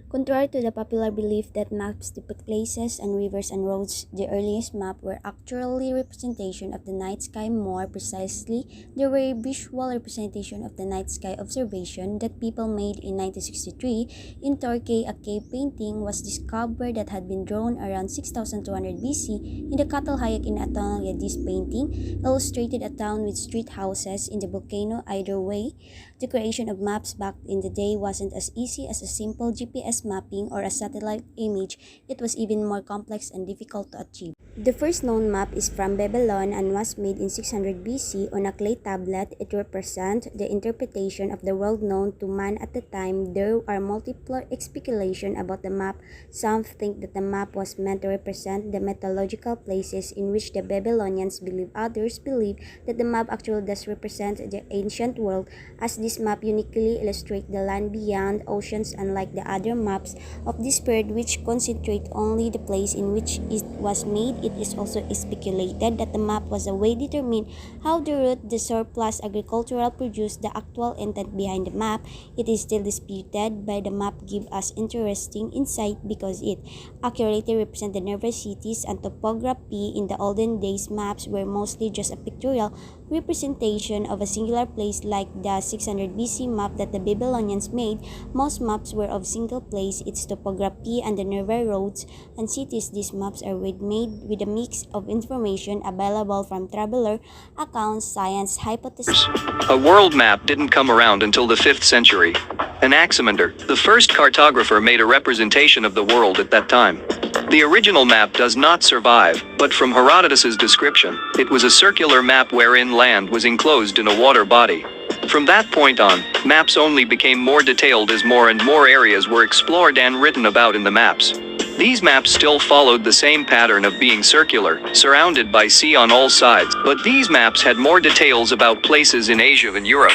Contrary to the popular belief that maps depict places and rivers and roads, the earliest maps were actually representation of the night sky. More precisely, they were a visual representation of the night sky observation that people made in 1963 in Turkey. A cave painting was discovered that had been drawn around 6200 BC in the Cattle Hayek in Anatolia. This painting illustrated a town with street houses in the volcano. Either way, the creation of maps back in the day wasn't as easy as a simple GPS mapping or a satellite image. It was even more complex and difficult to achieve. The first known map is from Babylon and was made in 600 BC on a clay tablet. It represents the interpretation of the world known to man at the time. There are multiple speculations about the map. Some think that the map was meant to represent the mythological places in which the Babylonians believe. Others believe that the map actually does represent the ancient world, as this map uniquely illustrates the land beyond oceans, unlike the other maps of this period which concentrate only the place in which it was made. It is also speculated that the map was a way to determine how to route the surplus agricultural produce. The actual intent behind the map, it is still disputed, but the map gives us interesting insight because it accurately represents the nervous cities and topography. In the olden days, maps were mostly just a pictorial representation of a singular place, like the 600 BC map that the Babylonians made. Most maps were of single place, its topography, and the nearby roads and cities. These maps are made with a mix of information available from traveler accounts, science hypotheses. A world map didn't come around until the 5th century. Anaximander, the first cartographer, made a representation of the world at that time. The original map does not survive, but from Herodotus's description, it was a circular map wherein land was enclosed in a water body. From that point on, maps only became more detailed as more and more areas were explored and written about in the maps. These maps still followed the same pattern of being circular, surrounded by sea on all sides, but these maps had more details about places in Asia and Europe.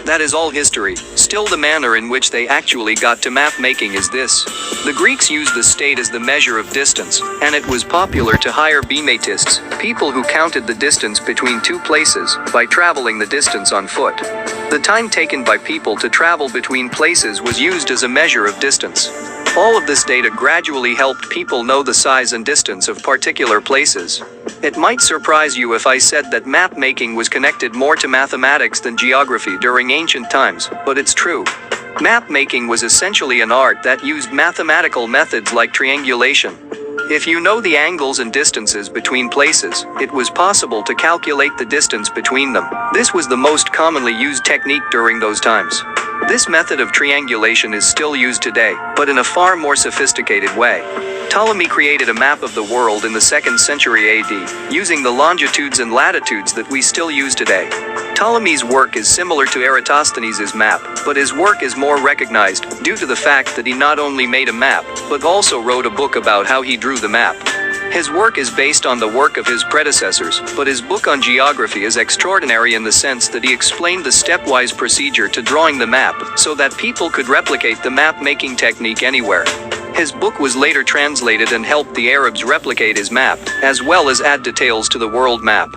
That is all history. Still, the manner in which they actually got to map making is this. The Greeks used the state as the measure of distance, and it was popular to hire bematists, people who counted the distance between two places, by traveling the distance on foot. The time taken by people to travel between places was used as a measure of distance. All of this data gradually helped people know the size and distance of particular places. It might surprise you if I said that map making was connected more to mathematics than geography during ancient times, but it's true. Map making was essentially an art that used mathematical methods like triangulation. If you know the angles and distances between places, it was possible to calculate the distance between them. This was the most commonly used technique during those times. This method of triangulation is still used today, but in a far more sophisticated way. Ptolemy created a map of the world in the 2nd century AD, using the longitudes and latitudes that we still use today. Ptolemy's work is similar to Eratosthenes' map, but his work is more recognized, due to the fact that he not only made a map, but also wrote a book about how he drew the map. His work is based on the work of his predecessors, but his book on geography is extraordinary in the sense that he explained the stepwise procedure to drawing the map, so that people could replicate the map-making technique anywhere. His book was later translated and helped the Arabs replicate his map, as well as add details to the world map.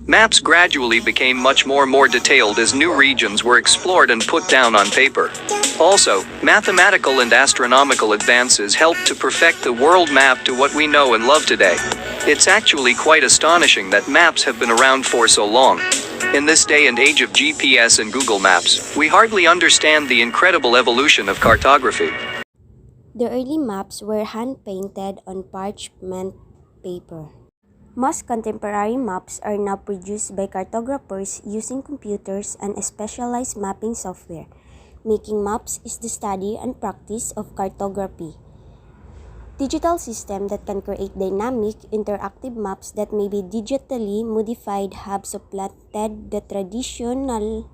Maps gradually became much more detailed as new regions were explored and put down on paper. Also, mathematical and astronomical advances helped to perfect the world map to what we know and love today. It's actually quite astonishing that maps have been around for so long. In this day and age of GPS and Google Maps, we hardly understand the incredible evolution of cartography. The early maps were hand-painted on parchment paper. Most contemporary maps are now produced by cartographers using computers and specialized mapping software. Making maps is the study and practice of cartography. Digital systems that can create dynamic, interactive maps that may be digitally modified have supplanted the traditional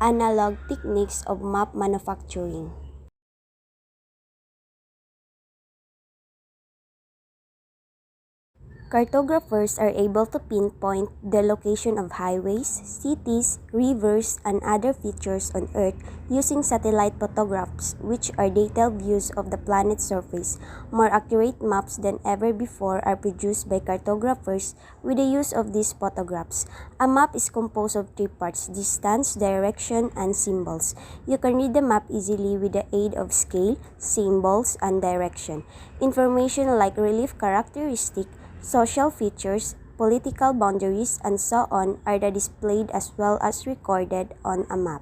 analog techniques of map manufacturing. Cartographers are able to pinpoint the location of highways, cities, rivers, and other features on Earth using satellite photographs, which are detailed views of the planet's surface. More accurate maps than ever before are produced by cartographers with the use of these photographs. A map is composed of three parts: distance, direction, and symbols. You can read the map easily with the aid of scale, symbols, and direction. Information like relief characteristics, social features, political boundaries, and so on are displayed as well as recorded on a map.